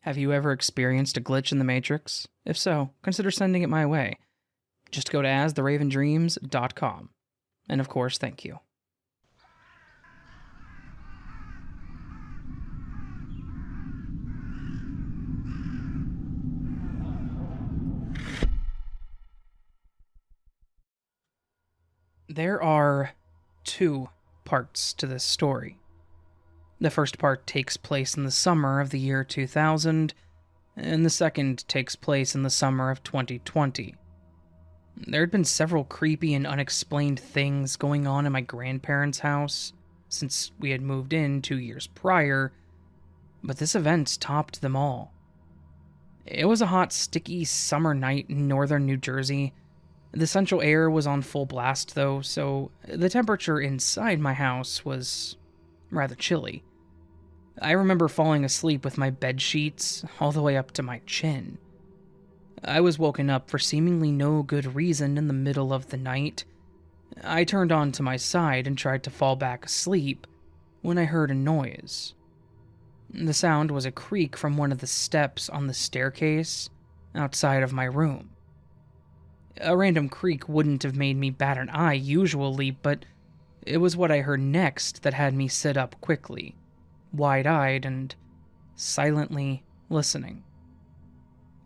Have you ever experienced a glitch in the Matrix? If so, consider sending it my way. Just go to astheravendreams.com. And of course, thank you. There are two parts to this story. The first part takes place in the summer of the year 2000, and the second takes place in the summer of 2020. There had been several creepy and unexplained things going on in my grandparents' house since we had moved in 2 years prior, but this event topped them all. It was a hot, sticky summer night in northern New Jersey. The central air was on full blast, though, so the temperature inside my house was rather chilly. I remember falling asleep with my bed sheets all the way up to my chin. I was woken up for seemingly no good reason in the middle of the night. I turned onto my side and tried to fall back asleep when I heard a noise. The sound was a creak from one of the steps on the staircase outside of my room. A random creak wouldn't have made me bat an eye usually, but it was what I heard next that had me sit up quickly, wide-eyed and silently listening.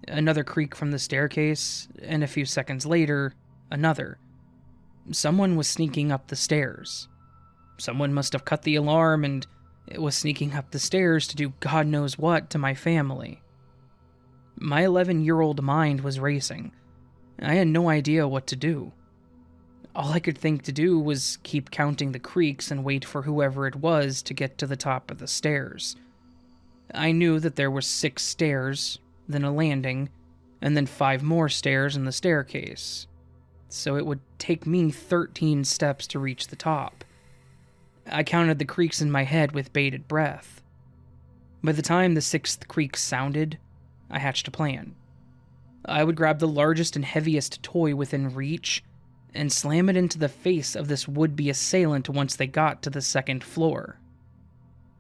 Another creak from the staircase, and a few seconds later, another. Someone was sneaking up the stairs. Someone must have cut the alarm and it was sneaking up the stairs to do God knows what to my family. My 11-year-old mind was racing. I had no idea what to do. All I could think to do was keep counting the creaks and wait for whoever it was to get to the top of the stairs. I knew that there were 6 stairs, then a landing, and then 5 more stairs in the staircase. So it would take me 13 steps to reach the top. I counted the creaks in my head with bated breath. By the time the 6th creak sounded, I hatched a plan. I would grab the largest and heaviest toy within reach and slam it into the face of this would-be assailant once they got to the 2nd floor.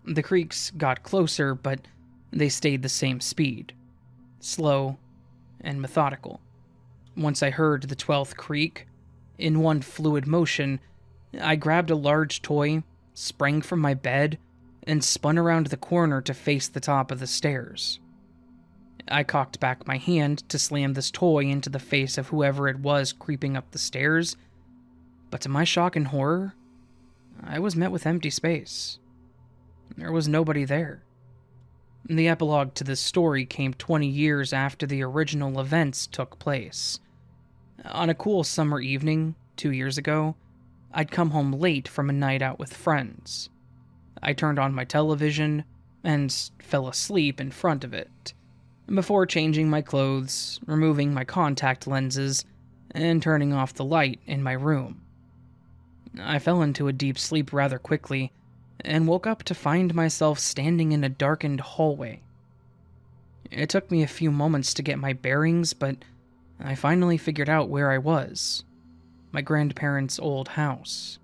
The creaks got closer, but they stayed the same speed. Slow and methodical. Once I heard the 12th creak, in one fluid motion, I grabbed a large toy, sprang from my bed, and spun around the corner to face the top of the stairs. I cocked back my hand to slam this toy into the face of whoever it was creeping up the stairs, but to my shock and horror, I was met with empty space. There was nobody there. The epilogue to this story came 20 years after the original events took place. On a cool summer evening, 2 years ago, I'd come home late from a night out with friends. I turned on my television and fell asleep in front of it, before changing my clothes, removing my contact lenses, and turning off the light in my room. I fell into a deep sleep rather quickly, and woke up to find myself standing in a darkened hallway. It took me a few moments to get my bearings, but I finally figured out where I was. My grandparents' old house.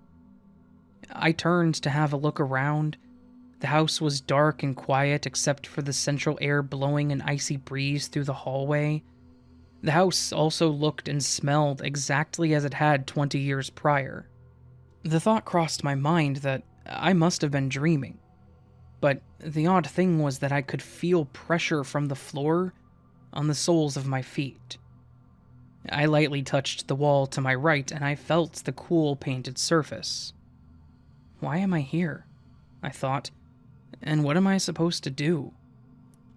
I turned to have a look around. The house was dark and quiet except for the central air blowing an icy breeze through the hallway. The house also looked and smelled exactly as it had 20 years prior. The thought crossed my mind that I must have been dreaming. But the odd thing was that I could feel pressure from the floor on the soles of my feet. I lightly touched the wall to my right and I felt the cool painted surface. Why am I here? I thought. And what am I supposed to do?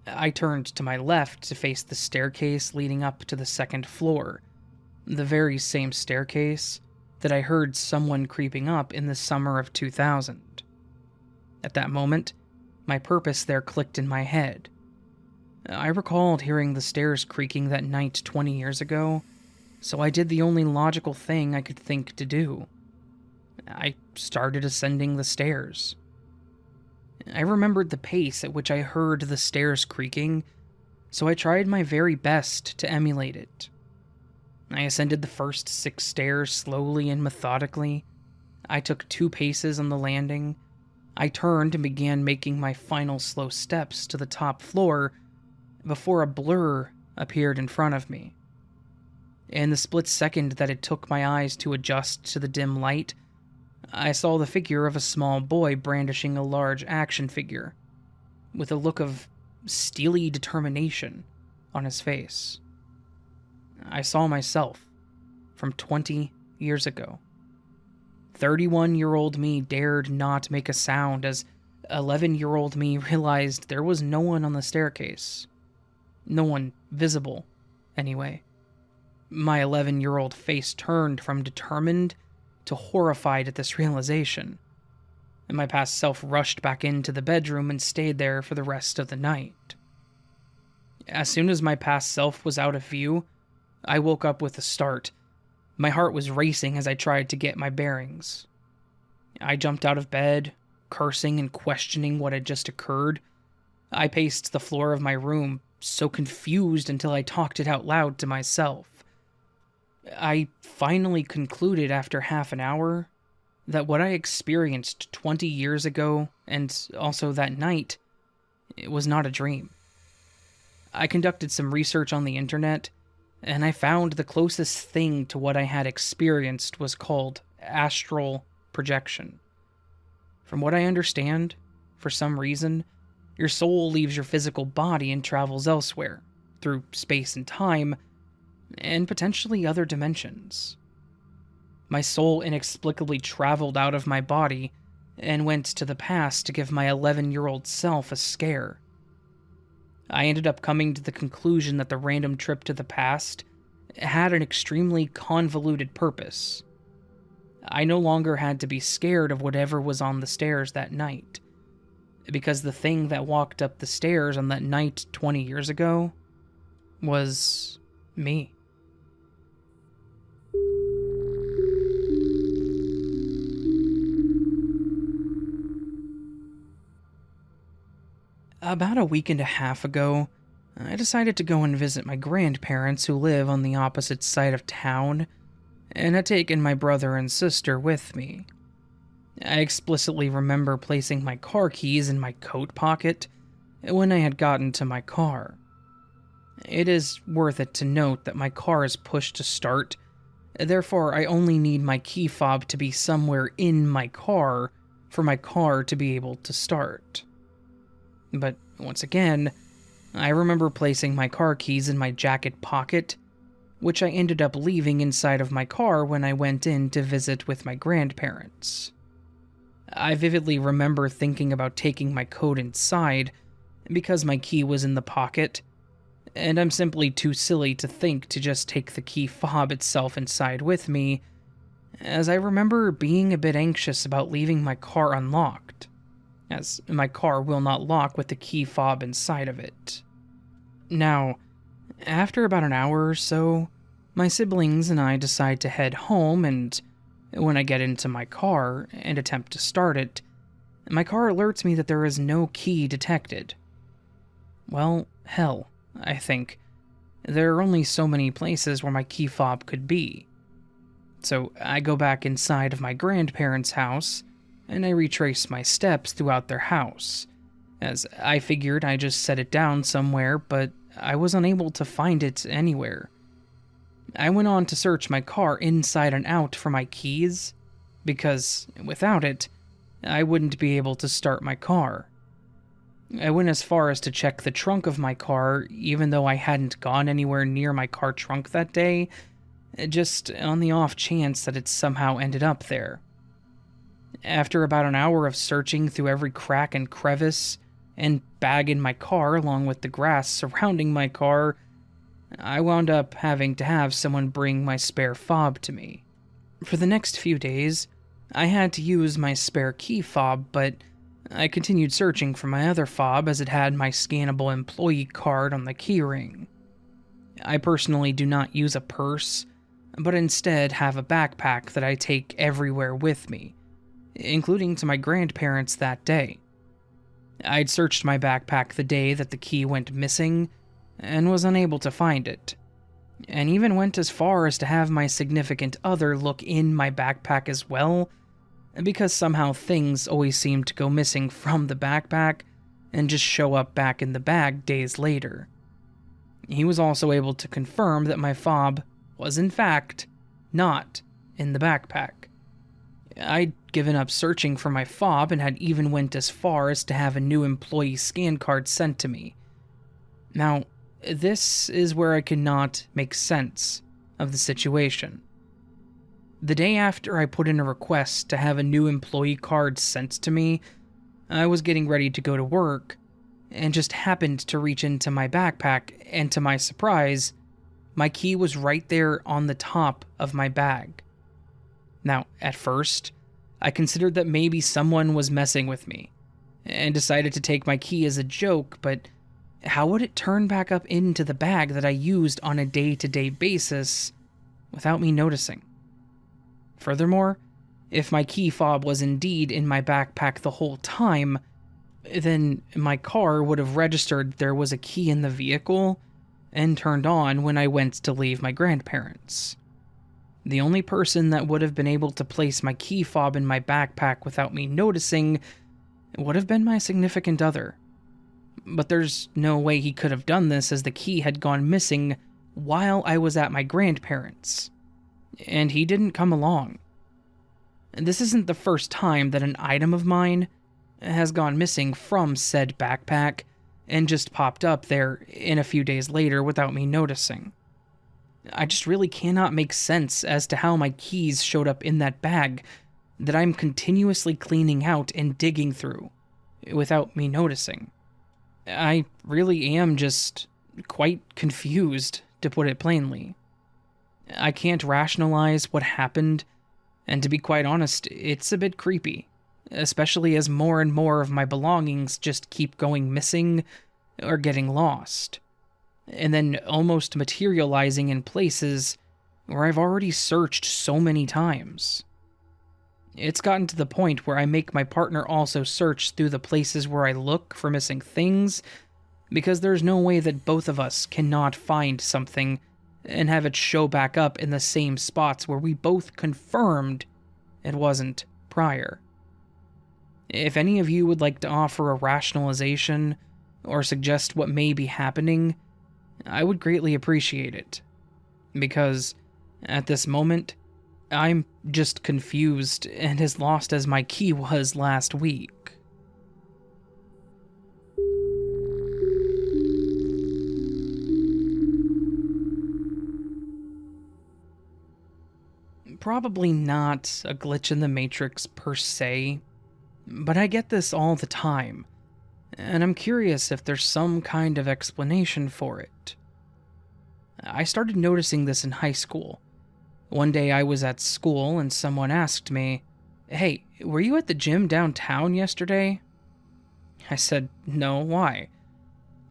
I turned to my left to face the staircase leading up to the 2nd floor, the very same staircase that I heard someone creeping up in the summer of 2000. At that moment, my purpose there clicked in my head. I recalled hearing the stairs creaking that night 20 years ago, so I did the only logical thing I could think to do. I started ascending the stairs. I remembered the pace at which I heard the stairs creaking, so I tried my very best to emulate it. I ascended the first 6 stairs slowly and methodically. I took 2 paces on the landing. I turned and began making my final slow steps to the top floor before a blur appeared in front of me. In the split second that it took my eyes to adjust to the dim light, I saw the figure of a small boy brandishing a large action figure, with a look of steely determination on his face. I saw myself from 20 years ago. 31-year-old me dared not make a sound as 11-year-old me realized there was no one on the staircase. No one visible, anyway. My 11-year-old face turned from determined to horrified at this realization, and my past self rushed back into the bedroom and stayed there for the rest of the night. As soon as my past self was out of view, I woke up with a start. My heart was racing as I tried to get my bearings. I jumped out of bed, cursing and questioning what had just occurred. I paced the floor of my room, so confused until I talked it out loud to myself. I finally concluded after half an hour that what I experienced 20 years ago, and also that night, it was not a dream. I conducted some research on the internet, and I found the closest thing to what I had experienced was called astral projection. From what I understand, for some reason, your soul leaves your physical body and travels elsewhere, through space and time, and potentially other dimensions. My soul inexplicably traveled out of my body and went to the past to give my 11-year-old self a scare. I ended up coming to the conclusion that the random trip to the past had an extremely convoluted purpose. I no longer had to be scared of whatever was on the stairs that night, because the thing that walked up the stairs on that night 20 years ago was me. About a week and a half ago, I decided to go and visit my grandparents who live on the opposite side of town, and had taken my brother and sister with me. I explicitly remember placing my car keys in my coat pocket when I had gotten to my car. It is worth it to note that my car is pushed to start, therefore I only need my key fob to be somewhere in my car for my car to be able to start. But once again, I remember placing my car keys in my jacket pocket, which I ended up leaving inside of my car when I went in to visit with my grandparents. I vividly remember thinking about taking my coat inside because my key was in the pocket, and I'm simply too silly to think to just take the key fob itself inside with me, as I remember being a bit anxious about leaving my car unlocked, as my car will not lock with the key fob inside of it. Now, after about an hour or so, my siblings and I decide to head home, and when I get into my car and attempt to start it, my car alerts me that there is no key detected. Well, hell, I think. There are only so many places where my key fob could be. So I go back inside of my grandparents' house, and I retrace my steps throughout their house, as I figured I just set it down somewhere, but I was unable to find it anywhere. I went on to search my car inside and out for my keys, because without it, I wouldn't be able to start my car. I went as far as to check the trunk of my car, even though I hadn't gone anywhere near my car trunk that day, just on the off chance that it somehow ended up there. After about an hour of searching through every crack and crevice, and bag in my car along with the grass surrounding my car, I wound up having to have someone bring my spare fob to me. For the next few days, I had to use my spare key fob, but I continued searching for my other fob as it had my scannable employee card on the keyring. I personally do not use a purse, but instead have a backpack that I take everywhere with me, including to my grandparents that day. I'd searched my backpack the day that the key went missing, and was unable to find it, and even went as far as to have my significant other look in my backpack as well, because somehow things always seemed to go missing from the backpack and just show up back in the bag days later. He was also able to confirm that my fob was in fact not in the backpack. I'd given up searching for my fob and had even went as far as to have a new employee scan card sent to me. Now, this is where I could not make sense of the situation. The day after I put in a request to have a new employee card sent to me, I was getting ready to go to work and just happened to reach into my backpack, and to my surprise, my key was right there on the top of my bag. Now, at first, I considered that maybe someone was messing with me, and decided to take my key as a joke, but how would it turn back up into the bag that I used on a day-to-day basis without me noticing? Furthermore, if my key fob was indeed in my backpack the whole time, then my car would have registered there was a key in the vehicle and turned on when I went to leave my grandparents. The only person that would have been able to place my key fob in my backpack without me noticing would have been my significant other. But there's no way he could have done this, as the key had gone missing while I was at my grandparents', and he didn't come along. This isn't the first time that an item of mine has gone missing from said backpack and just popped up there in a few days later without me noticing. I just really cannot make sense as to how my keys showed up in that bag that I'm continuously cleaning out and digging through without me noticing. I really am just quite confused, to put it plainly. I can't rationalize what happened, and to be quite honest, it's a bit creepy, especially as more and more of my belongings just keep going missing or getting lost, and then almost materializing in places where I've already searched so many times. It's gotten to the point where I make my partner also search through the places where I look for missing things, because there's no way that both of us cannot find something and have it show back up in the same spots where we both confirmed it wasn't prior. If any of you would like to offer a rationalization or suggest what may be happening, I would greatly appreciate it, because at this moment, I'm just confused and as lost as my key was last week. Probably not a glitch in the Matrix per se, but I get this all the time, and I'm curious if there's some kind of explanation for it. I started noticing this in high school. One day I was at school and someone asked me, "Hey, were you at the gym downtown yesterday?" I said, "No, why?"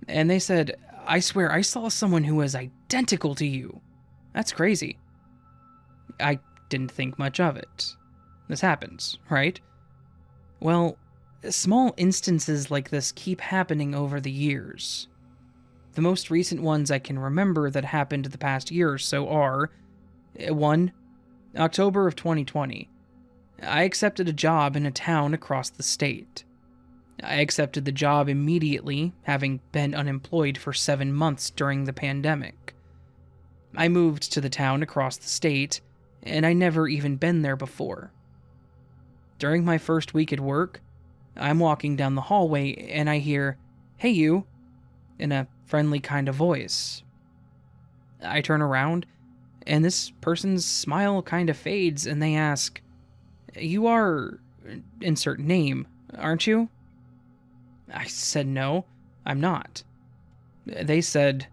And they said, "I swear I saw someone who was identical to you. That's crazy." I didn't think much of it. This happens, right? Well, small instances like this keep happening over the years. The most recent ones I can remember that happened the past year or so are: 1. October of 2020. I accepted a job in a town across the state. I accepted the job immediately, having been unemployed for 7 months during the pandemic. I moved to the town across the state, and I never even been there before. During my first week at work, I'm walking down the hallway and I hear, "Hey you," in a friendly kind of voice. I turn around, and this person's smile kind of fades, and they ask, "You are, insert name, aren't you?" I said, "No, I'm not." They said,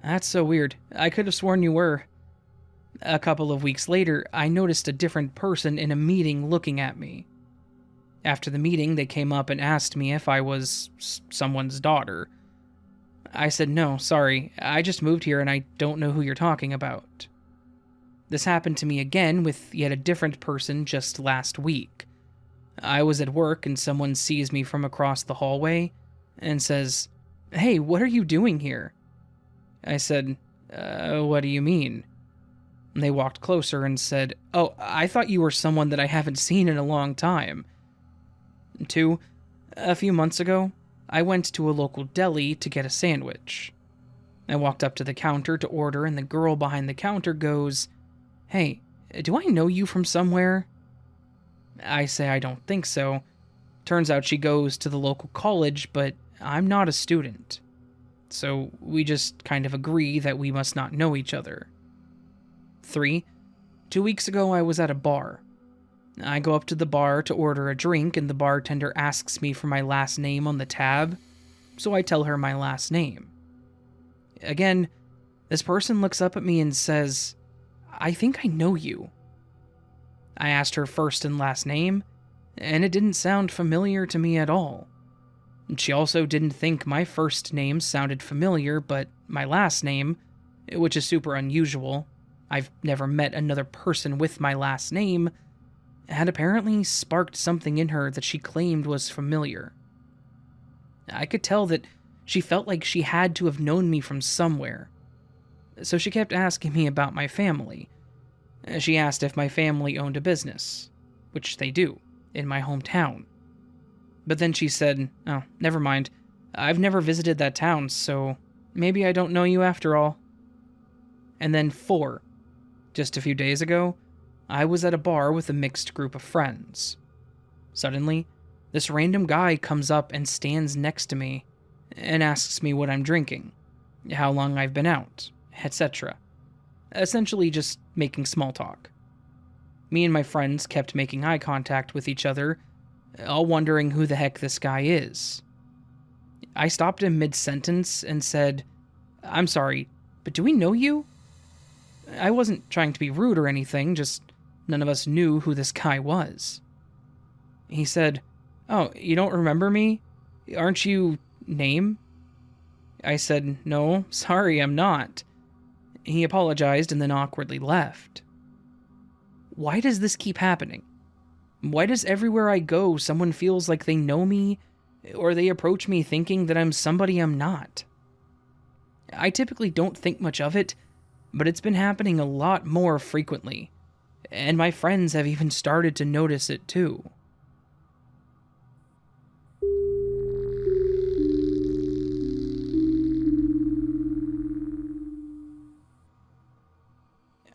"That's so weird. I could have sworn you were." A couple of weeks later, I noticed a different person in a meeting looking at me. After the meeting, they came up and asked me if I was someone's daughter. I said, "No, sorry, I just moved here and I don't know who you're talking about." This happened to me again with yet a different person just last week. I was at work and someone sees me from across the hallway and says, "Hey, what are you doing here?" I said, "What do you mean?" And they walked closer and said, "Oh, I thought you were someone that I haven't seen in a long time." 2. A few months ago, I went to a local deli to get a sandwich. I walked up to the counter to order, and the girl behind the counter goes, "Hey, do I know you from somewhere?" I say I don't think so. Turns out she goes to the local college, but I'm not a student. So we just kind of agree that we must not know each other. 3. 2 weeks ago, I was at a bar. I go up to the bar to order a drink, and the bartender asks me for my last name on the tab, so I tell her my last name. Again, this person looks up at me and says, "I think I know you." I asked her first and last name, and it didn't sound familiar to me at all. She also didn't think my first name sounded familiar, but my last name, which is super unusual, I've never met another person with my last name, had apparently sparked something in her that she claimed was familiar. I could tell that she felt like she had to have known me from somewhere. So she kept asking me about my family. She asked if my family owned a business, which they do, in my hometown. But then she said, "Oh, never mind. I've never visited that town, so maybe I don't know you after all." And then 4. Just a few days ago, I was at a bar with a mixed group of friends. Suddenly, this random guy comes up and stands next to me and asks me what I'm drinking, how long I've been out, etc. Essentially just making small talk. Me and my friends kept making eye contact with each other, all wondering who the heck this guy is. I stopped him mid-sentence and said, "I'm sorry, but do we know you?" I wasn't trying to be rude or anything, just none of us knew who this guy was. He said, "Oh, you don't remember me? Aren't you Name?" I said, "No, sorry, I'm not." He apologized and then awkwardly left. Why does this keep happening? Why does everywhere I go, someone feels like they know me, or they approach me thinking that I'm somebody I'm not? I typically don't think much of it, but it's been happening a lot more frequently, and my friends have even started to notice it too.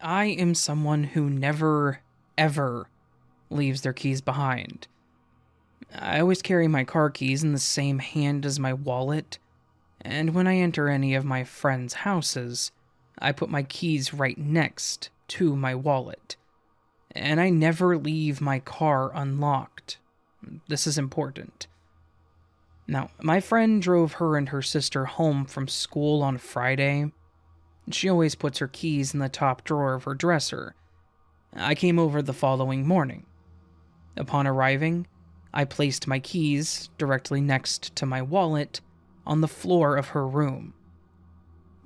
I am someone who never, ever leaves their keys behind. I always carry my car keys in the same hand as my wallet, and when I enter any of my friends' houses, I put my keys right next to my wallet, and I never leave my car unlocked. This is important. Now, my friend drove her and her sister home from school on Friday. She always puts her keys in the top drawer of her dresser. I came over the following morning. Upon arriving, I placed my keys directly next to my wallet on the floor of her room.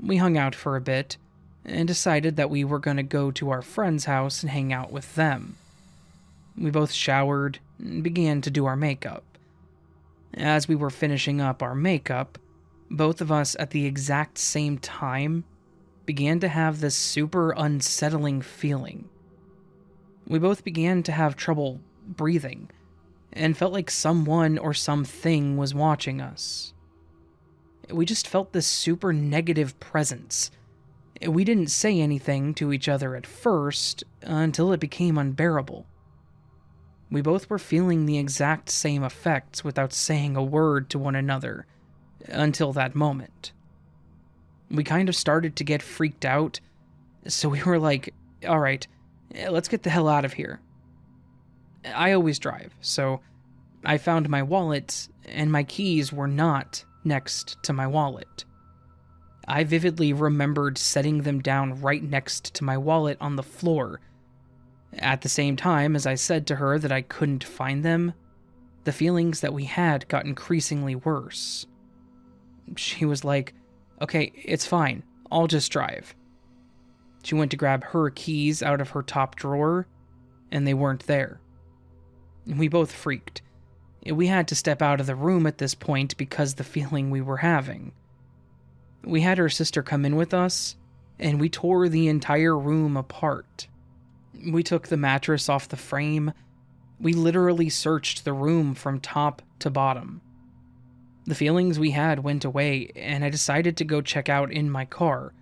We hung out for a bit and decided that we were going to go to our friend's house and hang out with them. We both showered and began to do our makeup. As we were finishing up our makeup, both of us at the exact same time began to have this super unsettling feeling. We both began to have trouble breathing and felt like someone or something was watching us. We just felt this super negative presence. We didn't say anything to each other at first until it became unbearable. We both were feeling the exact same effects without saying a word to one another until that moment. We kind of started to get freaked out, so we were like, "Alright, let's get the hell out of here." I always drive, so I found my wallet, and my keys were not next to my wallet. I vividly remembered setting them down right next to my wallet on the floor. At the same time as I said to her that I couldn't find them, the feelings that we had got increasingly worse. She was like, "Okay, it's fine, I'll just drive." She went to grab her keys out of her top drawer, and they weren't there. We both freaked. We had to step out of the room at this point because the feeling we were having. We had her sister come in with us, and we tore the entire room apart. We took the mattress off the frame. We literally searched the room from top to bottom. The feelings we had went away, and I decided to go check out in my car.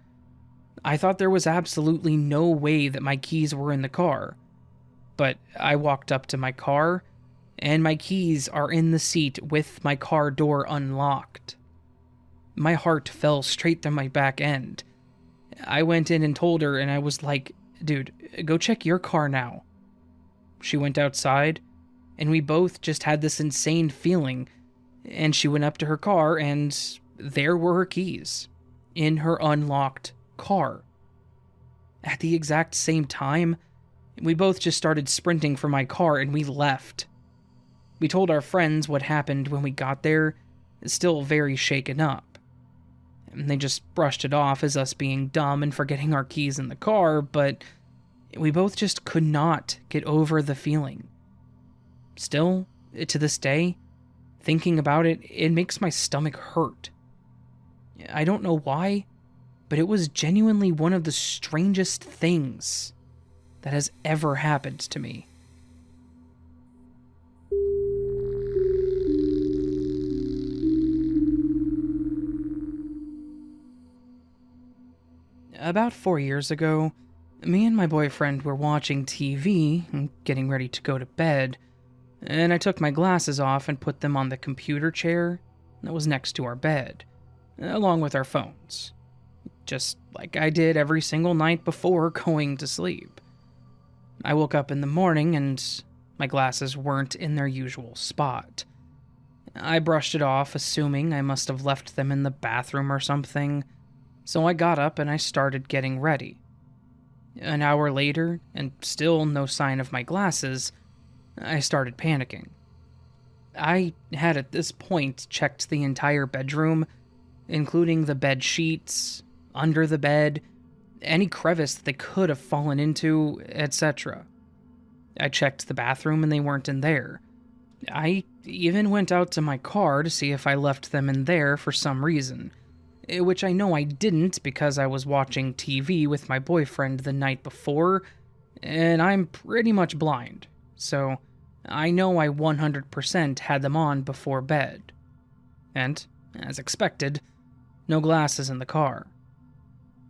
I thought there was absolutely no way that my keys were in the car. But I walked up to my car, and my keys are in the seat with my car door unlocked. My heart fell straight through my back end. I went in and told her, and I was like, dude, go check your car now. She went outside, and we both just had this insane feeling, and she went up to her car, and there were her keys in her unlocked car. At the exact same time, we both just started sprinting for my car, and we left. We told our friends what happened when we got there, still very shaken up. And they just brushed it off as us being dumb and forgetting our keys in the car, but we both just could not get over the feeling. Still, to this day, thinking about it, it makes my stomach hurt. I don't know why, but it was genuinely one of the strangest things that has ever happened to me. About 4 years ago, me and my boyfriend were watching TV and getting ready to go to bed, and I took my glasses off and put them on the computer chair that was next to our bed, along with our phones, just like I did every single night before going to sleep. I woke up in the morning and my glasses weren't in their usual spot. I brushed it off, assuming I must have left them in the bathroom or something, so I got up and I started getting ready. An hour later, and still no sign of my glasses, I started panicking. I had at this point checked the entire bedroom, including the bed sheets, under the bed, any crevice that they could have fallen into, etc. I checked the bathroom and they weren't in there. I even went out to my car to see if I left them in there for some reason, which I know I didn't because I was watching TV with my boyfriend the night before, and I'm pretty much blind, so I know I 100% had them on before bed. And, as expected, no glasses in the car.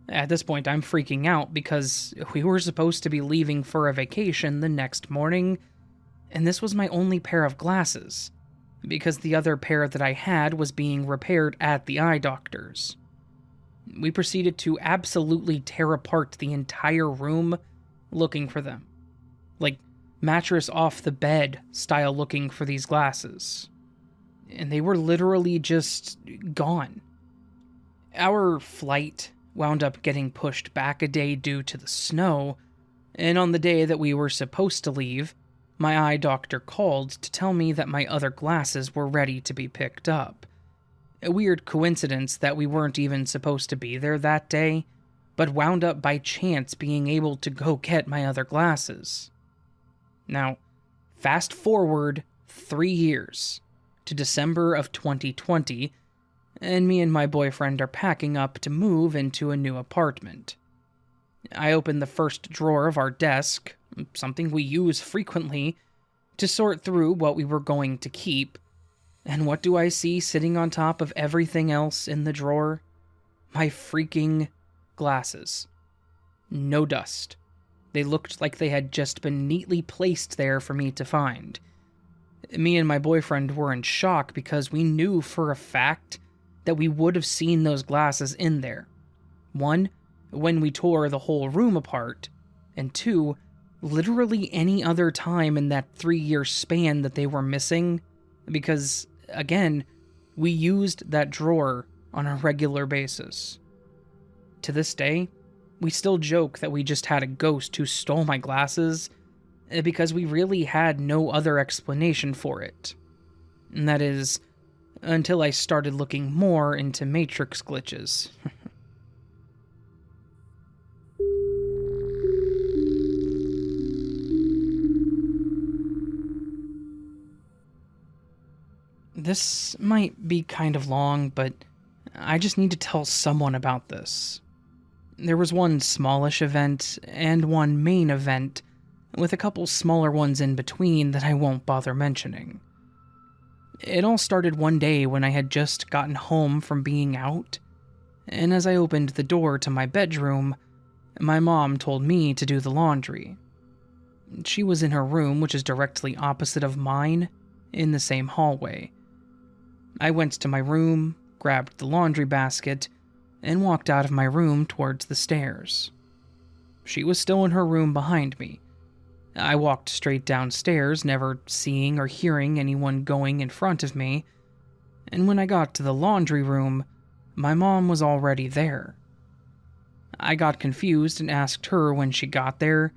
At this point, I'm freaking out because we were supposed to be leaving for a vacation the next morning, and this was my only pair of glasses, because the other pair that I had was being repaired at the eye doctor's. We proceeded to absolutely tear apart the entire room looking for them. Like, mattress off the bed style looking for these glasses. And they were literally just gone. Our flight wound up getting pushed back a day due to the snow, and on the day that we were supposed to leave, my eye doctor called to tell me that my other glasses were ready to be picked up. A weird coincidence that we weren't even supposed to be there that day, but wound up by chance being able to go get my other glasses. Now, fast forward 3 years to December of 2020, and me and my boyfriend are packing up to move into a new apartment. I open the first drawer of our desk, something we use frequently, to sort through what we were going to keep, and what do I see sitting on top of everything else in the drawer? My freaking glasses. No dust. They looked like they had just been neatly placed there for me to find. Me and my boyfriend were in shock because we knew for a fact that we would have seen those glasses in there. 1, when we tore the whole room apart, and 2, literally any other time in that 3-year span that they were missing, because, again, we used that drawer on a regular basis. To this day, we still joke that we just had a ghost who stole my glasses, because we really had no other explanation for it. And that is, until I started looking more into Matrix glitches. This might be kind of long, but I just need to tell someone about this. There was one smallish event and one main event, with a couple smaller ones in between that I won't bother mentioning. It all started one day when I had just gotten home from being out, and as I opened the door to my bedroom, my mom told me to do the laundry. She was in her room, which is directly opposite of mine, in the same hallway. I went to my room, grabbed the laundry basket, and walked out of my room towards the stairs. She was still in her room behind me. I walked straight downstairs, never seeing or hearing anyone going in front of me, and when I got to the laundry room, my mom was already there. I got confused and asked her when she got there,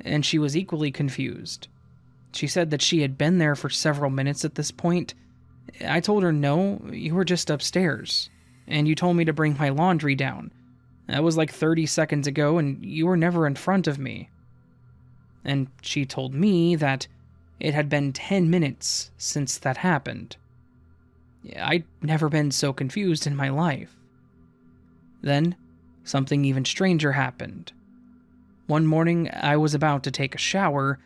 and she was equally confused. She said that she had been there for several minutes at this point. I told her, no, you were just upstairs, and you told me to bring my laundry down. That was like 30 seconds ago, and you were never in front of me. And she told me that it had been 10 minutes since that happened. I'd never been so confused in my life. Then, something even stranger happened. One morning, I was about to take a shower.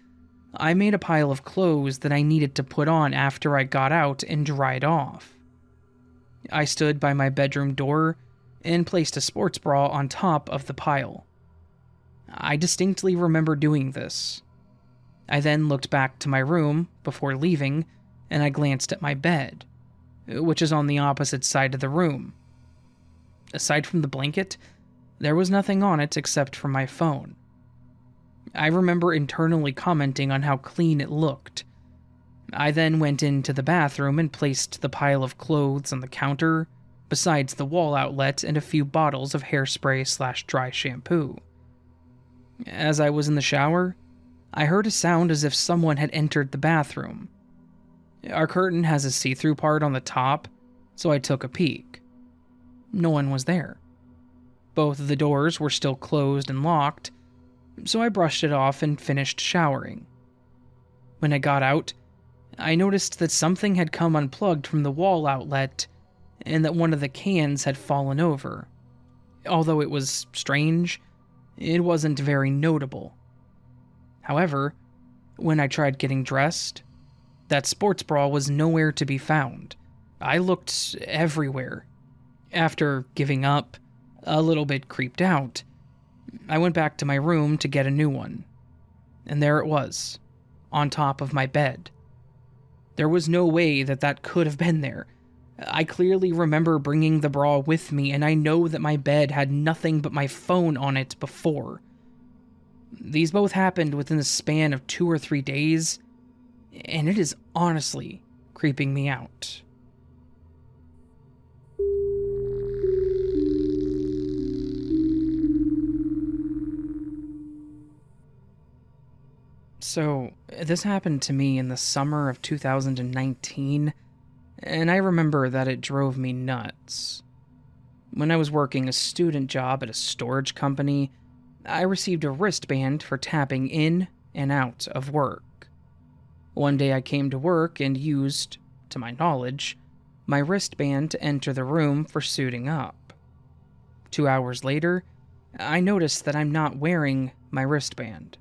I made a pile of clothes that I needed to put on after I got out and dried off. I stood by my bedroom door and placed a sports bra on top of the pile. I distinctly remember doing this. I then looked back to my room before leaving, and I glanced at my bed, which is on the opposite side of the room. Aside from the blanket, there was nothing on it except for my phone. I remember internally commenting on how clean it looked. I then went into the bathroom and placed the pile of clothes on the counter, besides the wall outlet and a few bottles of hairspray/dry shampoo. As I was in the shower, I heard a sound as if someone had entered the bathroom. Our curtain has a see-through part on the top, so I took a peek. No one was there. Both of the doors were still closed and locked, so I brushed it off and finished showering. When I got out, I noticed that something had come unplugged from the wall outlet and that one of the cans had fallen over. Although it was strange, it wasn't very notable. However, when I tried getting dressed, that sports bra was nowhere to be found. I looked everywhere. After giving up, a little bit creeped out, I went back to my room to get a new one. And there it was, on top of my bed. There was no way that that could have been there. I clearly remember bringing the bra with me, and I know that my bed had nothing but my phone on it before. These both happened within the span of 2 or 3 days, and it is honestly creeping me out. So, this happened to me in the summer of 2019, and I remember that it drove me nuts. When I was working a student job at a storage company, I received a wristband for tapping in and out of work. One day I came to work and used, to my knowledge, my wristband to enter the room for suiting up. 2 hours later, I noticed that I'm not wearing my wristband.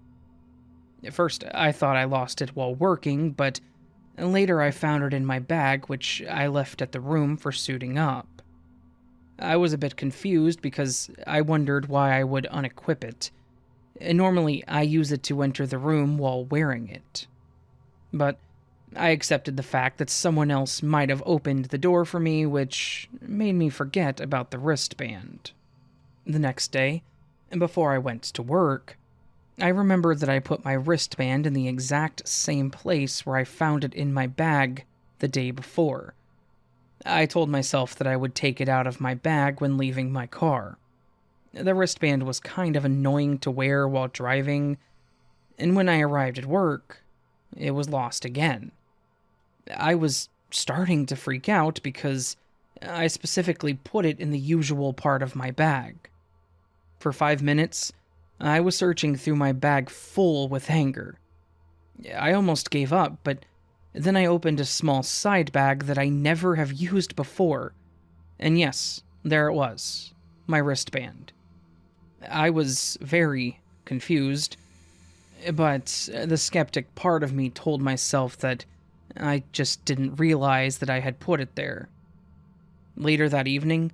At first, I thought I lost it while working, but later I found it in my bag, which I left at the room for suiting up. I was a bit confused because I wondered why I would unequip it. Normally, I use it to enter the room while wearing it. But I accepted the fact that someone else might have opened the door for me, which made me forget about the wristband. The next day, before I went to work, I remembered that I put my wristband in the exact same place where I found it in my bag the day before. I told myself that I would take it out of my bag when leaving my car. The wristband was kind of annoying to wear while driving, and when I arrived at work, it was lost again. I was starting to freak out because I specifically put it in the usual part of my bag. For 5 minutes, I was searching through my bag full with anger. I almost gave up, but then I opened a small side bag that I never have used before, and yes, there it was, my wristband. I was very confused, but the skeptic part of me told myself that I just didn't realize that I had put it there. Later that evening,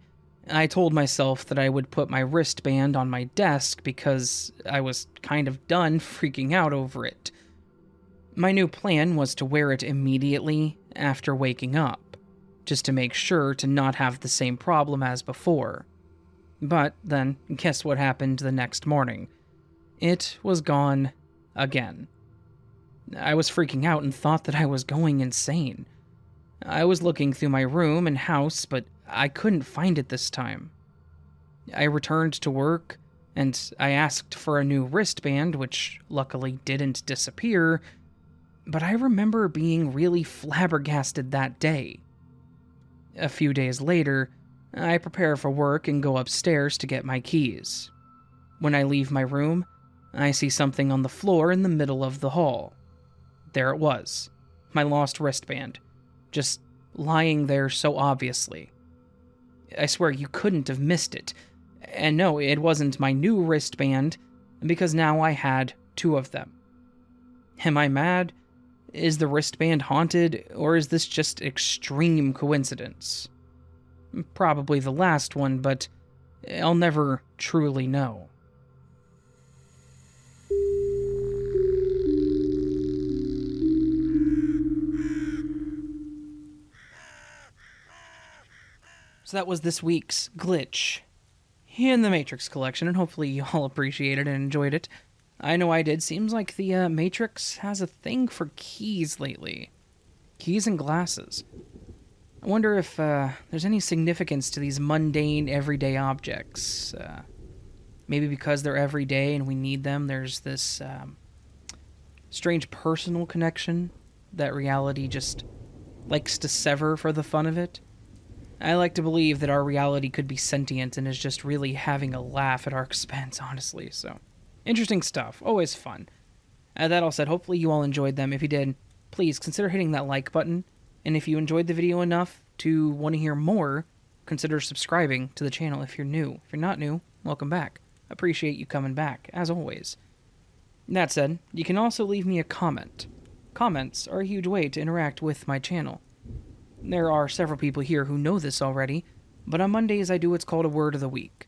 I told myself that I would put my wristband on my desk because I was kind of done freaking out over it. My new plan was to wear it immediately after waking up, just to make sure to not have the same problem as before. But then, guess what happened the next morning? It was gone again. I was freaking out and thought that I was going insane. I was looking through my room and house, but I couldn't find it this time. I returned to work, and I asked for a new wristband, which luckily didn't disappear, but I remember being really flabbergasted that day. A few days later, I prepare for work and go upstairs to get my keys. When I leave my room, I see something on the floor in the middle of the hall. There it was, my lost wristband, just lying there so obviously. I swear you couldn't have missed it. And no, it wasn't my new wristband, because now I had 2 of them. Am I mad? Is the wristband haunted, or is this just extreme coincidence? Probably the last one, but I'll never truly know. So that was this week's glitch in the Matrix collection, and hopefully you all appreciated and enjoyed it. I know I did. Seems like the Matrix has a thing for keys lately. Keys and glasses. I wonder if there's any significance to these mundane, everyday objects. Maybe because they're everyday and we need them, there's this strange personal connection that reality just likes to sever for the fun of it. I like to believe that our reality could be sentient and is just really having a laugh at our expense, honestly, so... Interesting stuff. Always fun. That all said, hopefully you all enjoyed them. If you did, please consider hitting that like button. And if you enjoyed the video enough to want to hear more, consider subscribing to the channel if you're new. If you're not new, welcome back. Appreciate you coming back, as always. That said, you can also leave me a comment. Comments are a huge way to interact with my channel. There are several people here who know this already, but on Mondays I do what's called a Word of the Week.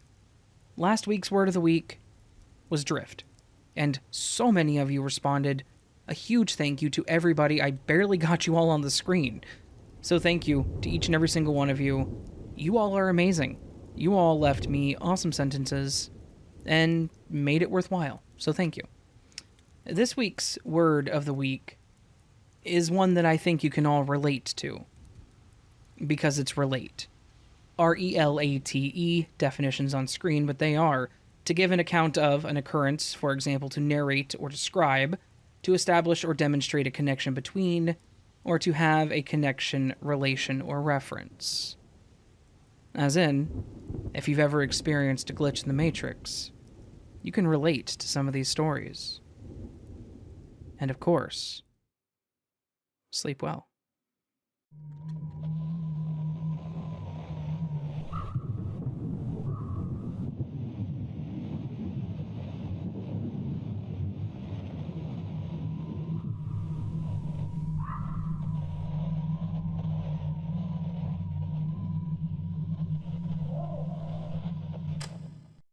Last week's Word of the Week was drift, and so many of you responded. A huge thank you to everybody. I barely got you all on the screen, so thank you to each and every single one of you. You all are amazing. You all left me awesome sentences and made it worthwhile, so thank you. This week's Word of the Week is one that I think you can all relate to, because it's relate. R-E-L-A-T-E, definitions on screen, but they are to give an account of an occurrence, for example, to narrate or describe, to establish or demonstrate a connection between, or to have a connection, relation, or reference. As in, if you've ever experienced a glitch in the Matrix, you can relate to some of these stories. And of course, sleep well.